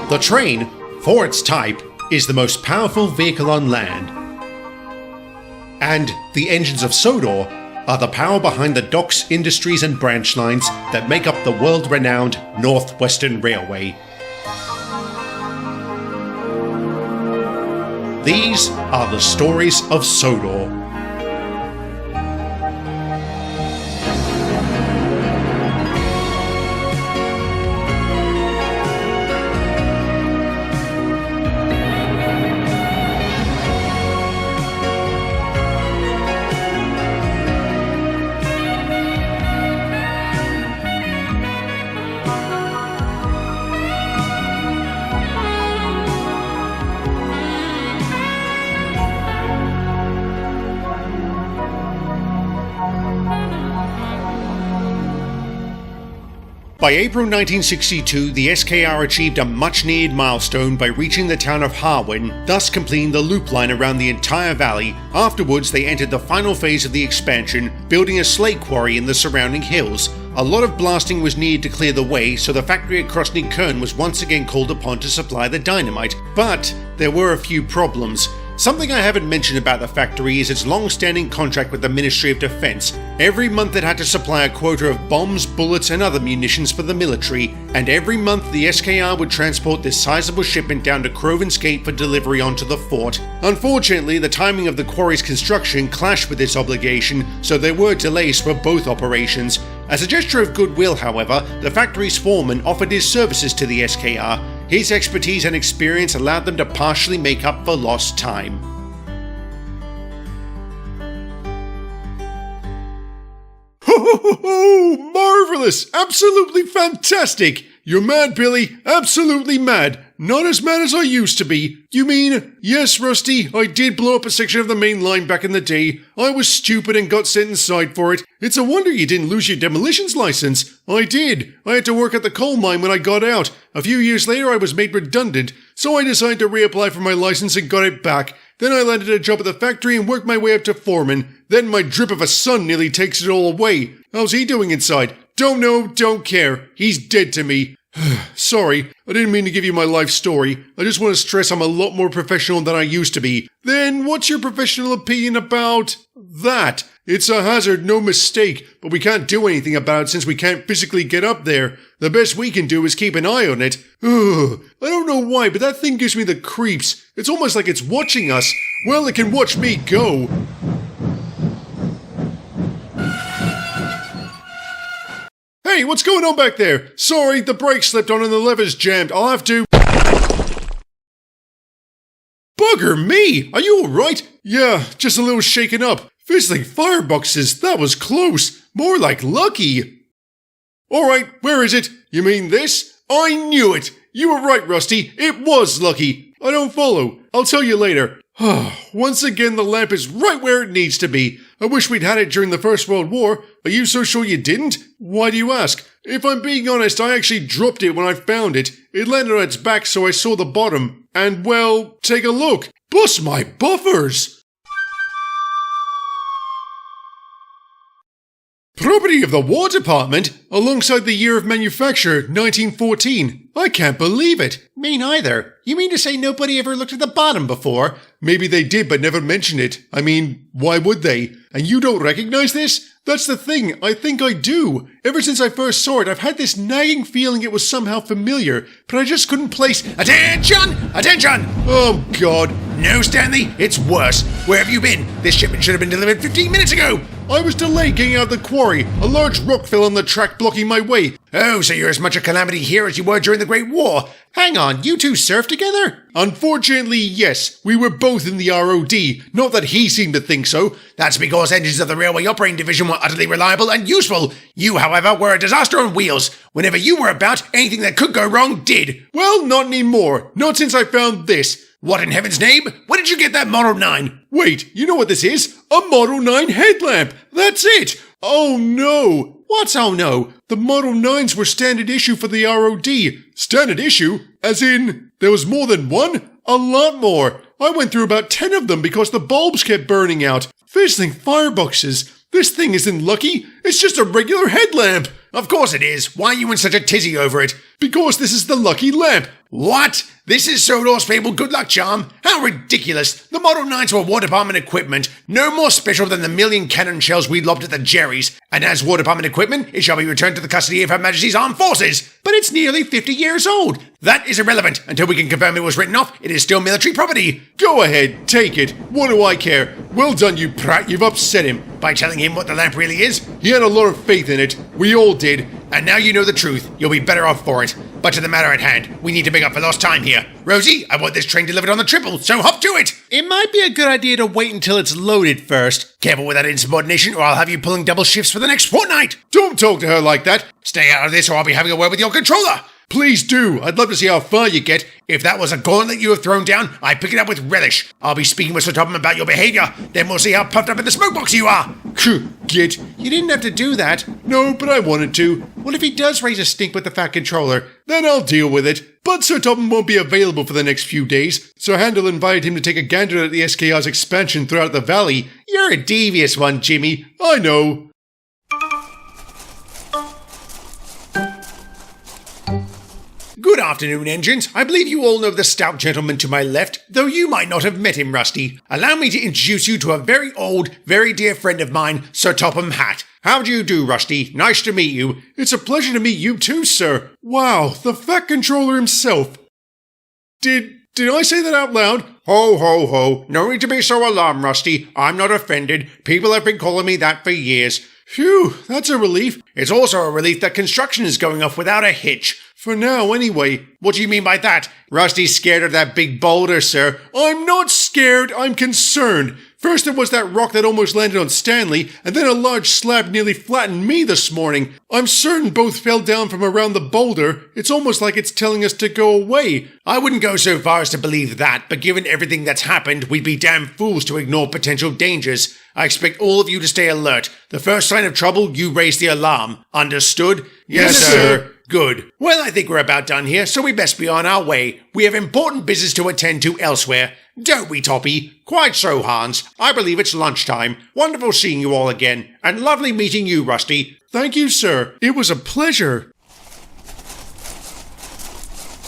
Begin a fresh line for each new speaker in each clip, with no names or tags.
The train, for its type, is the most powerful vehicle on land. And the engines of Sodor are the power behind the docks, industries and branch lines that make up the world-renowned Northwestern Railway. These are the stories of Sodor. By April 1962, the SKR achieved a much-needed milestone by reaching the town of Harwin, thus completing the loop line around the entire valley. Afterwards, they entered the final phase of the expansion, building a slate quarry in the surrounding hills. A lot of blasting was needed to clear the way, so the factory at Krosny Kern was once again called upon to supply the dynamite. But there were a few problems. Something I haven't mentioned about the factory is its long-standing contract with the Ministry of Defense. Every month it had to supply a quota of bombs, bullets and other munitions for the military, and every month the SKR would transport this sizable shipment down to Croven's Gate for delivery onto the fort. Unfortunately, the timing of the quarry's construction clashed with this obligation, so there were delays for both operations. As a gesture of goodwill, however, the factory's foreman offered his services to the SKR. His expertise and experience allowed them to partially make up for lost time.
Ho! Marvelous! Absolutely fantastic! You're mad, Billy. Absolutely mad. Not as mad as I used to be. You mean, yes, Rusty, I did blow up a section of the main line back in the day. I was stupid and got sent inside for it. It's a wonder you didn't lose your demolitions license. I did. I had to work at the coal mine when I got out. A few years later I was made redundant, so I decided to reapply for my license and got it back. Then I landed a job at the factory and worked my way up to foreman. Then my drip of a son nearly takes it all away. How's he doing inside? Don't know, don't care. He's dead to me. Sorry, I didn't mean to give you my life story. I just want to stress I'm a lot more professional than I used to be. Then what's your professional opinion about that? It's a hazard, no mistake, but we can't do anything about it since we can't physically get up there. The best we can do is keep an eye on it. I don't know why, but that thing gives me the creeps. It's almost like it's watching us. Well, it can watch me go. Hey, what's going on back there? Sorry, the brake slipped on and the lever's jammed. I'll have to... Bugger me! Are you alright? Yeah, just a little shaken up. Fizzling fireboxes, that was close. More like lucky. Alright, where is it? You mean this? I knew it! You were right, Rusty. It was lucky. I don't follow. I'll tell you later. Once again, the lamp is right where it needs to be. I wish we'd had it during the First World War. Are you so sure you didn't? Why do you ask? If I'm being honest, I actually dropped it when I found it. It landed on its back, so I saw the bottom. And, well, take a look. Bust my buffers! Property of the War Department, alongside the year of manufacture, 1914. I can't believe it.
Me neither. You mean to say nobody ever looked at the bottom before?
Maybe they did, but never mentioned it. I mean, why would they? And you don't recognize this? That's the thing, I think I do. Ever since I first saw it, I've had this nagging feeling it was somehow familiar, but I just couldn't place—
Attention! Attention!
Oh, God.
No, Stanley, it's worse. Where have you been? This shipment should have been delivered 15 minutes ago.
I was delayed getting out of the quarry. A large rock fell on the track blocking my way.
Oh, so you're as much a calamity here as you were during the Great War. Hang on, you two served together?
Unfortunately, yes. We were both in the ROD. Not that he seemed to think so.
That's because engines of the Railway Operating Division were utterly reliable and useful. You, however, were a disaster on wheels. Whenever you were about, anything that could go wrong did.
Well, not anymore. Not since I found this.
What in heaven's name? Where did you get that Model 9?
Wait, you know what this is? A Model 9 headlamp! That's it! Oh no!
What's oh no?
The Model 9s were standard issue for the ROD. Standard issue? As in, there was more than one? A lot more. I went through about 10 of them because the bulbs kept burning out. Fizzling fireboxes. This thing isn't lucky. It's just a regular headlamp.
Of course it is. Why are you in such a tizzy over it?
Because this is the lucky lamp.
What? This is Sodor's fabled good luck charm? How ridiculous. The Model 9s were War Department equipment, no more special than the million cannon shells we lobbed at the Jerrys. And as War Department equipment, it shall be returned to the custody of Her Majesty's Armed Forces. But it's nearly 50 years old. That is irrelevant. Until we can confirm it was written off, it is still military property.
Go ahead, take it. What do I care? Well done, you prat. You've upset him.
By telling him what the lamp really is?
He had a lot of faith in it. We all did.
And now you know the truth. You'll be better off for it. But to the matter at hand, we need to make up for lost time here. Rosie, I want this train delivered on the triple, so hop to it! It might be a good idea to wait until it's loaded first. Careful with that insubordination, or I'll have you pulling double shifts for the next fortnight!
Don't talk to her like that!
Stay out of this, or I'll be having a word with your controller!
Please do. I'd love to see how far you get.
If that was a gauntlet you have thrown down, I pick it up with relish. I'll be speaking with Sir Topham about your behavior. Then we'll see how puffed up in the smoke box you are.
Git.
You didn't have to do that.
No, but I wanted to.
What if he does raise a stink with the fat controller?
Then I'll deal with it. But Sir Topham won't be available for the next few days. Sir Handel invited him to take a gander at the SKR's expansion throughout the valley.
You're a devious one, Jimmy.
I know.
Good afternoon, engines. I believe you all know the stout gentleman to my left, though you might not have met him, Rusty. Allow me to introduce you to a very old, very dear friend of mine, Sir Topham Hatt. How do you do, Rusty? Nice to meet you.
It's a pleasure to meet you too, sir. Wow, the Fat Controller himself. Did I say that out loud?
Ho, ho, ho. No need to be so alarmed, Rusty. I'm not offended. People have been calling me that for years.
Phew, that's a relief.
It's also a relief that construction is going off without a hitch.
For now, anyway.
What do you mean by that? Rusty's scared of that big boulder, sir.
I'm not scared, I'm concerned. First there was that rock that almost landed on Stanley, and then a large slab nearly flattened me this morning. I'm certain both fell down from around the boulder. It's almost like it's telling us to go away.
I wouldn't go so far as to believe that, but given everything that's happened, we'd be damn fools to ignore potential dangers. I expect all of you to stay alert. The first sign of trouble, you raise the alarm. Understood?
Yes, sir.
Good. Well, I think we're about done here, so we best be on our way. We have important business to attend to elsewhere. Don't we, Toppy? Quite so, Hans. I believe it's lunchtime. Wonderful seeing you all again, and lovely meeting you, Rusty.
Thank you, sir. It was a pleasure.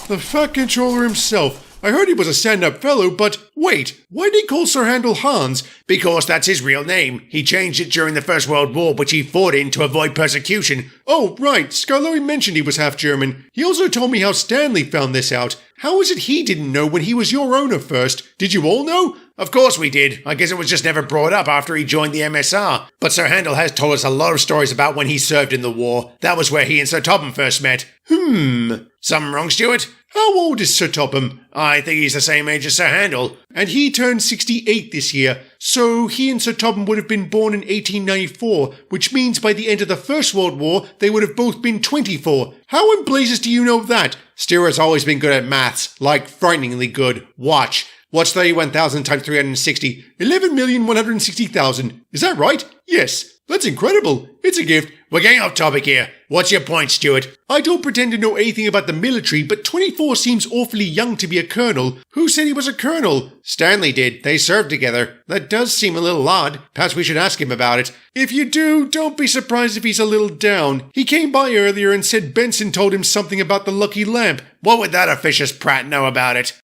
The Fat Controller himself. I heard he was a stand-up fellow, but wait, why did he call Sir Handel Hans?
Because that's his real name. He changed it during the First World War, which he fought in to avoid persecution.
Oh, right, Scarlowy mentioned he was half German. He also told me how Stanley found this out. How is it he didn't know when he was your owner first? Did you all know?
Of course we did. I guess it was just never brought up after he joined the MSR. But Sir Handel has told us a lot of stories about when he served in the war. That was where he and Sir Topham first met. Something wrong, Stuart?
How old is Sir Topham?
I think he's the same age as Sir Handel.
And he turned 68 this year, so he and Sir Topham would have been born in 1894, which means by the end of the First World War, they would have both been 24. How in blazes do you know that?
Stuart's always been good at maths, like frighteningly good. Watch. What's 31,000 times 360?
11,160,000. Is that right? Yes. That's incredible. It's a gift.
We're getting off topic here. What's your point, Stuart?
I don't pretend to know anything about the military, but 24 seems awfully young to be a colonel. Who said he was a colonel?
Stanley did. They served together. That does seem a little odd. Perhaps we should ask him about it.
If you do, don't be surprised if he's a little down. He came by earlier and said Benson told him something about the lucky lamp.
What would that officious Pratt know about it?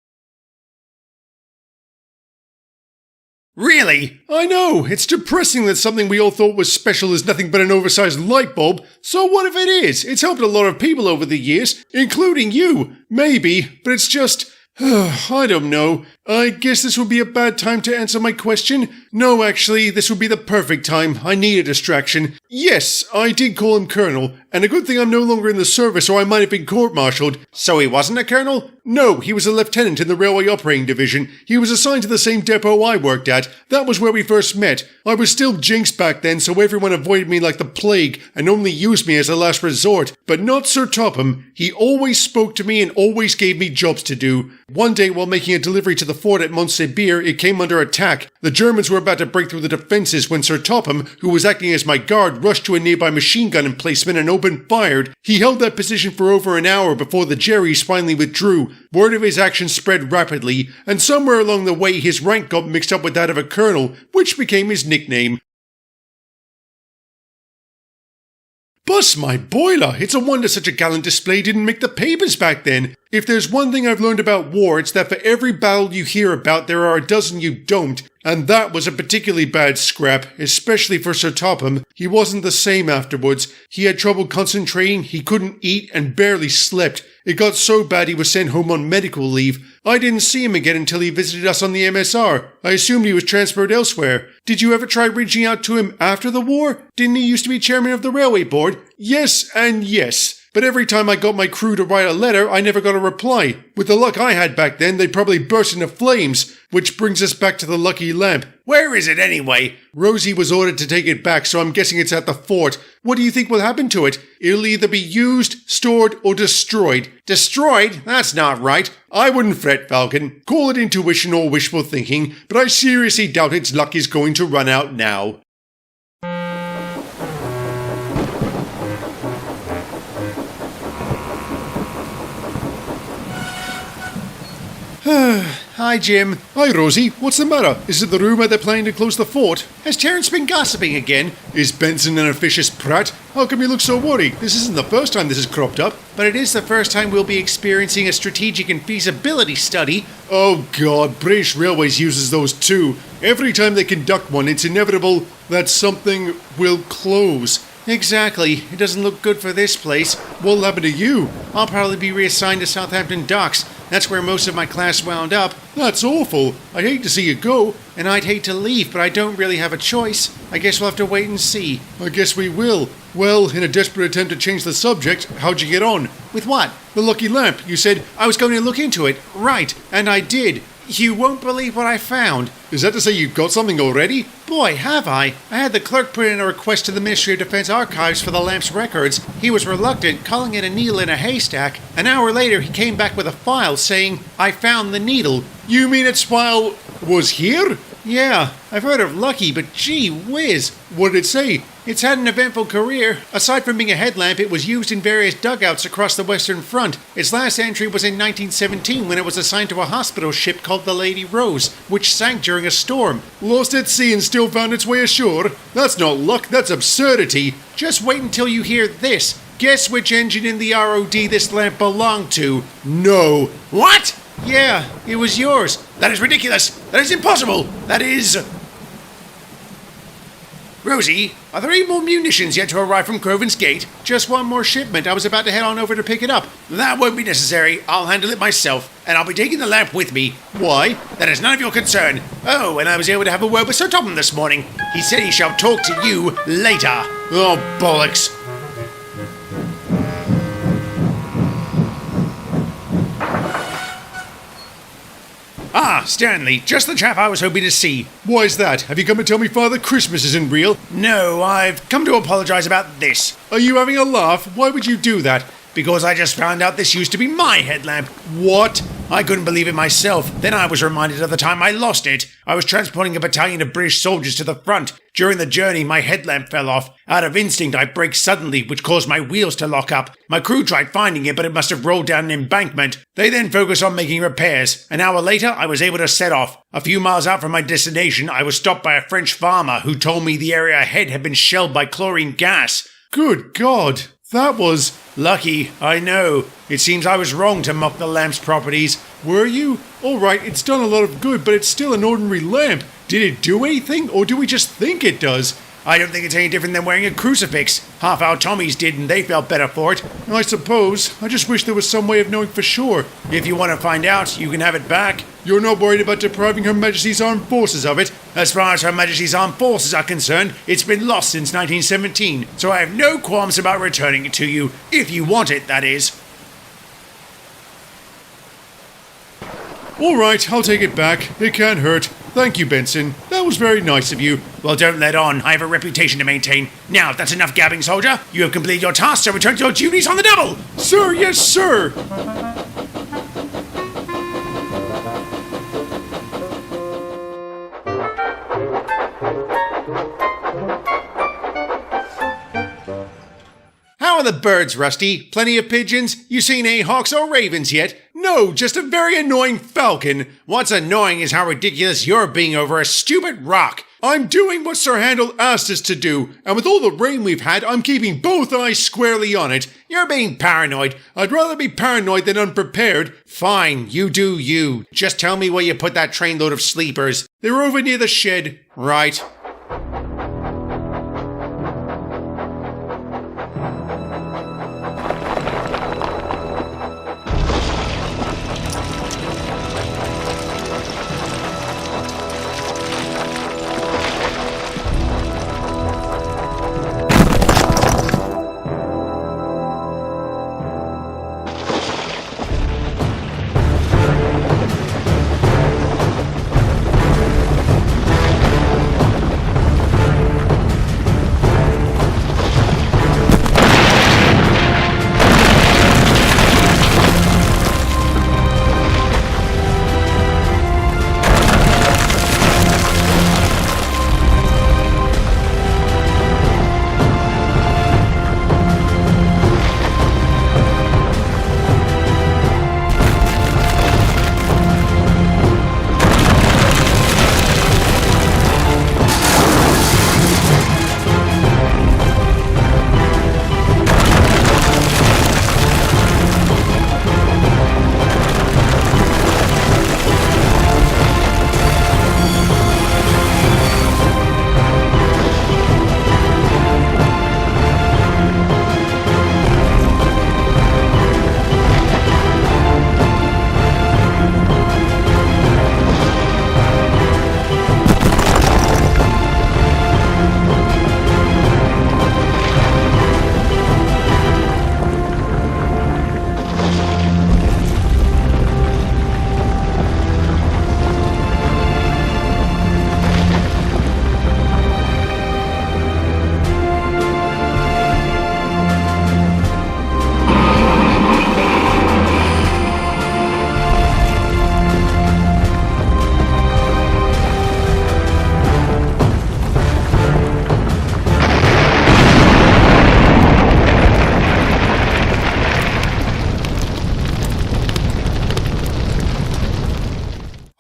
Really?
I know, it's depressing that something we all thought was special is nothing but an oversized light bulb. So what if it is? It's helped a lot of people over the years, including you. Maybe, but it's just... I don't know. I guess this would be a bad time to answer my question. No, actually, this would be the perfect time. I need a distraction. Yes, I did call him Colonel, and a good thing I'm no longer in the service or I might have been court-martialed.
So he wasn't a colonel?
No, he was a lieutenant in the Railway Operating Division. He was assigned to the same depot I worked at. That was where we first met. I was still jinxed back then, so everyone avoided me like the plague and only used me as a last resort. But not Sir Topham. He always spoke to me and always gave me jobs to do. One day, while making a delivery to the fort at Montsibir, it came under attack. The Germans were about to break through the defences when Sir Topham, who was acting as my guard, rushed to a nearby machine gun emplacement and opened fire. He held that position for over an hour before the Jerrys finally withdrew. Word of his actions spread rapidly, and somewhere along the way his rank got mixed up with that of a colonel, which became his nickname. Bust my boiler! It's a wonder such a gallant display didn't make the papers back then. If there's one thing I've learned about war, it's that for every battle you hear about, there are a dozen you don't. And that was a particularly bad scrap, especially for Sir Topham. He wasn't the same afterwards. He had trouble concentrating, he couldn't eat, and barely slept. It got so bad he was sent home on medical leave. I didn't see him again until he visited us on the MSR. I assumed he was transferred elsewhere. Did you ever try reaching out to him after the war? Didn't he used to be chairman of the railway board? Yes and yes. But every time I got my crew to write a letter, I never got a reply. With the luck I had back then, they'd probably burst into flames. Which brings us back to the lucky lamp.
Where is it anyway?
Rosie was ordered to take it back, so I'm guessing it's at the fort. What do you think will happen to it? It'll either be used, stored, or destroyed.
Destroyed? That's not right.
I wouldn't fret, Falcon. Call it intuition or wishful thinking, but I seriously doubt its luck is going to run out now.
Hi, Jim.
Hi, Rosie. What's the matter? Is it the rumour they're planning to close the fort?
Has Terence been gossiping again?
Is Benson an officious prat? How come you look so worried? This isn't the first time this has cropped up.
But it is the first time we'll be experiencing a strategic and feasibility study.
Oh God, British Railways uses those too. Every time they conduct one, it's inevitable that something will close.
Exactly. It doesn't look good for this place.
What'll happen to you?
I'll probably be reassigned to Southampton Docks. That's where most of my class wound up.
That's awful. I'd hate to see you go.
And I'd hate to leave, but I don't really have a choice. I guess we'll have to wait and see.
I guess we will. Well, in a desperate attempt to change the subject, how'd you get on?
With what?
The lucky lamp. You said...
I was going to look into it. Right. And I did. You won't believe what I found.
Is that to say you've got something already?
Boy, have I. I had the clerk put in a request to the Ministry of Defense Archives for the lamp's records. He was reluctant, calling it a needle in a haystack. An hour later, he came back with a file saying, I found the needle.
You mean its file was here?
Yeah, I've heard of Lucky, but gee whiz.
What did it say?
It's had an eventful career. Aside from being a headlamp, it was used in various dugouts across the Western Front. Its last entry was in 1917 when it was assigned to a hospital ship called the Lady Rose, which sank during a storm.
Lost at sea and still found its way ashore? That's not luck, that's absurdity.
Just wait until you hear this. Guess which engine in the ROD this lamp belonged to?
No.
What? Yeah, it was yours. That is ridiculous. That is impossible. That is... Rosie, are there any more munitions yet to arrive from Crovan's Gate? Just one more shipment. I was about to head on over to pick it up. That won't be necessary. I'll handle it myself. And I'll be taking the lamp with me.
Why?
That is none of your concern. Oh, and I was able to have a word with Sir Topham this morning. He said he shall talk to you later. Oh, bollocks. Ah, Stanley, just the chap I was hoping to see.
Why is that? Have you come to tell me Father Christmas isn't real?
No, I've come to apologize about this.
Are you having a laugh? Why would you do that?
Because I just found out this used to be my headlamp.
What?
I couldn't believe it myself. Then I was reminded of the time I lost it. I was transporting a battalion of British soldiers to the front. During the journey, my headlamp fell off. Out of instinct, I braked suddenly, which caused my wheels to lock up. My crew tried finding it, but it must have rolled down an embankment. They then focused on making repairs. An hour later, I was able to set off. A few miles out from my destination, I was stopped by a French farmer who told me the area ahead had been shelled by chlorine gas.
Good God. That was...
Lucky, I know. It seems I was wrong to mock the lamp's properties.
Were you? Alright, it's done a lot of good, but it's still an ordinary lamp. Did it do anything, or do we just think it does?
I don't think it's any different than wearing a crucifix. Half our Tommies did, and they felt better for it.
I suppose. I just wish there was some way of knowing for sure.
If you want to find out, you can have it back.
You're not worried about depriving Her Majesty's Armed Forces of it?
As far as Her Majesty's Armed Forces are concerned, it's been lost since 1917, so I have no qualms about returning it to you. If you want it, that is.
Alright, I'll take it back. It can't hurt. Thank you, Benson. That was very nice of you.
Well, don't let on. I have a reputation to maintain. Now, that's enough gabbing, soldier. You have completed your task, so return to your duties on the double.
Sir, yes, sir.
How are the birds, Rusty? Plenty of pigeons? You seen any hawks or ravens yet?
No, just a very annoying falcon.
What's annoying is how ridiculous you're being over a stupid rock.
I'm doing what Sir Handel asked us to do, and with all the rain we've had, I'm keeping both eyes squarely on it.
You're being paranoid.
I'd rather be paranoid than unprepared.
Fine, you do you. Just tell me where you put that trainload of sleepers.
They were over near the shed.
Right.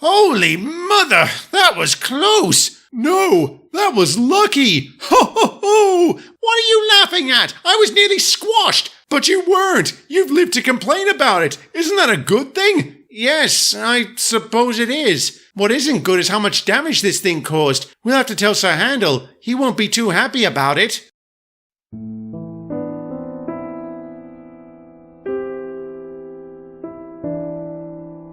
Holy mother, that was close!
No, that was lucky! Ho ho ho!
What are you laughing at? I was nearly squashed!
But you weren't! You've lived to complain about it! Isn't that a good thing?
Yes, I suppose it is. What isn't good is how much damage this thing caused. We'll have to tell Sir Handel. He won't be too happy about it.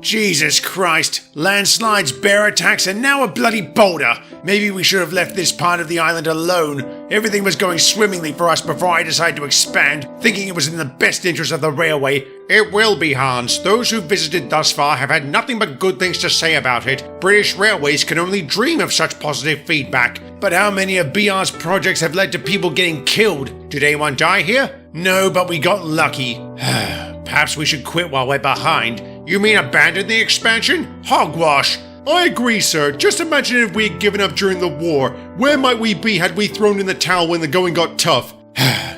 Jesus Christ. Landslides, bear attacks, and now a bloody boulder. Maybe we should have left this part of the island alone. Everything was going swimmingly for us before I decided to expand, thinking it was in the best interest of the railway.
It will be, Hans. Those who've visited thus far have had nothing but good things to say about it. British Railways can only dream of such positive feedback.
But how many of BR's projects have led to people getting killed?
Did anyone die here?
No, but we got lucky. Perhaps we should quit while we're behind.
You mean abandon the expansion?
Hogwash!
I agree, sir. Just imagine if we had given up during the war. Where might we be had we thrown in the towel when the going got tough?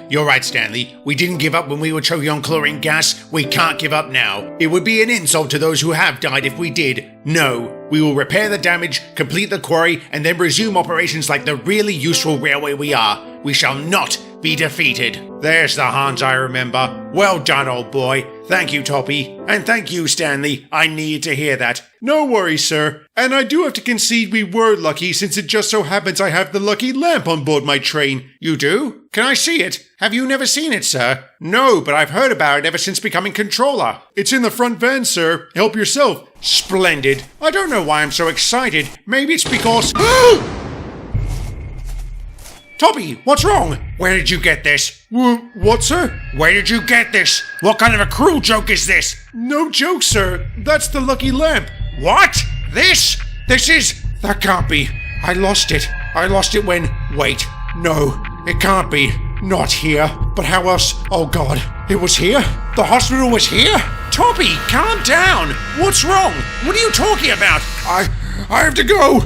You're right, Stanley. We didn't give up when we were choking on chlorine gas. We can't give up now. It would be an insult to those who have died if we did. No, we will repair the damage, complete the quarry, and then resume operations like the really useful railway we are. We shall not be defeated.
There's the Hans I remember.
Well done, old boy. Thank you, Toppy. And thank you, Stanley. I needed to hear that.
No worries, sir. And I do have to concede we were lucky, since it just so happens I have the lucky lamp on board my train.
You do? Can I see it? Have you never seen it, sir? No, but I've heard about it ever since becoming controller.
It's in the front van, sir. Help yourself.
Splendid. I don't know why I'm so excited. Maybe it's because... Toppy, what's wrong? Where did you get this?
What, sir?
Where did you get this? What kind of a cruel joke is this?
No joke, sir. That's the lucky lamp.
What? This? This is... That can't be. I lost it. I lost it when... Wait. No. It can't be. Not here. But how else? Oh God. It was here? The hospital was here? Toppy, calm down. What's wrong? What are you talking about? I have to go.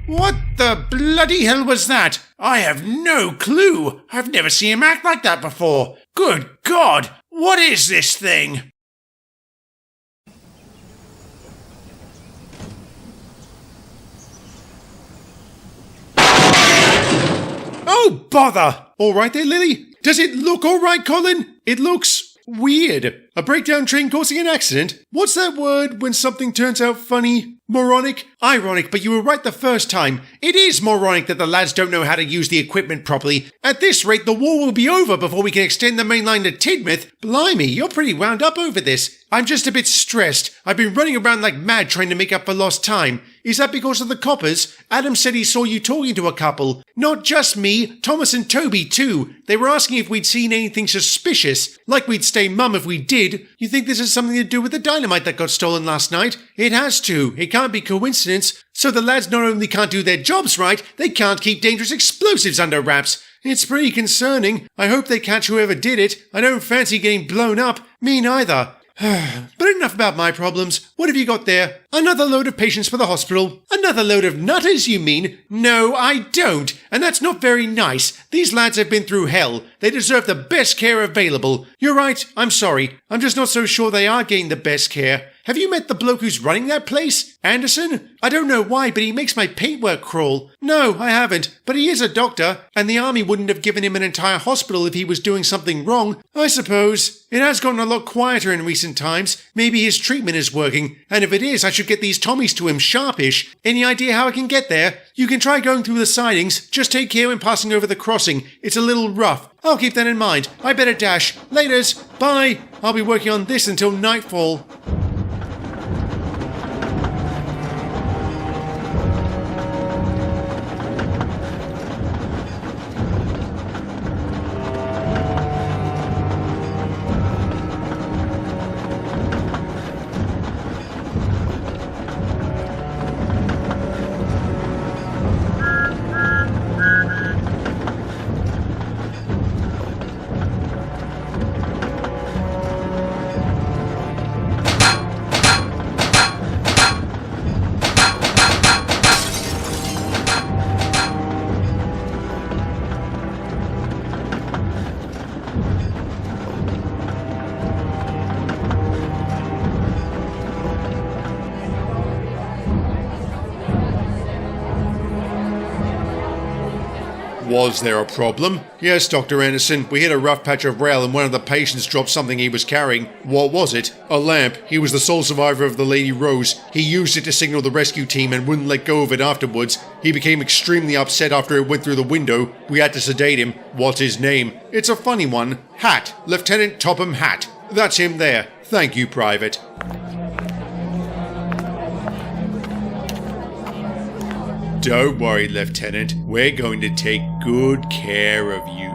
What the bloody hell was that? I have no clue. I've never seen him act like that before. Good God! What is this thing?
Oh, bother! All right there, Lily? Does it look all right, Colin? It looks weird. A breakdown train causing an accident? What's that word when something turns out funny? Moronic? Ironic, but you were right the first time. It is moronic that the lads don't know how to use the equipment properly. At this rate, the war will be over before we can extend the main line to Tidmouth. Blimey, you're pretty wound up over this. I'm just a bit stressed. I've been running around like mad trying to make up for lost time. Is that because of the coppers? Adam said he saw you talking to a couple. Not just me, Thomas and Toby too. They were asking if we'd seen anything suspicious. Like we'd stay mum if we did. You think this has something to do with the dynamite that got stolen last night? It has to. It can't be coincidence. So the lads not only can't do their jobs right, they can't keep dangerous explosives under wraps. It's pretty concerning. I hope they catch whoever did it. I don't fancy getting blown up. Me neither. But enough about my problems. What have you got there? Another load of patients for the hospital. Another load of nutters, you mean? No, I don't. And that's not very nice. These lads have been through hell. They deserve the best care available. You're right. I'm sorry. I'm just not so sure they are getting the best care. Have you met the bloke who's running that place? Anderson? I don't know why, but he makes my paintwork crawl. No, I haven't. But he is a doctor, and the army wouldn't have given him an entire hospital if he was doing something wrong. I suppose. It has gotten a lot quieter in recent times. Maybe his treatment is working. And if it is, I should get these Tommies to him sharpish. Any idea how I can get there? You can try going through the sidings. Just take care when passing over the crossing. It's a little rough. I'll keep that in mind. I better dash. Laters. Bye. I'll be working on this until nightfall. Was there a problem? Yes, Dr. Anderson. We hit a rough patch of rail and one of the patients dropped something he was carrying. What was it? A lamp. He was the sole survivor of the Lady Rose. He used it to signal the rescue team and wouldn't let go of it afterwards. He became extremely upset after it went through the window. We had to sedate him. What's his name? It's a funny one. Hat. Lieutenant Topham Hatt. That's him there. Thank you, Private. Don't worry, Lieutenant. We're going to take good care of you.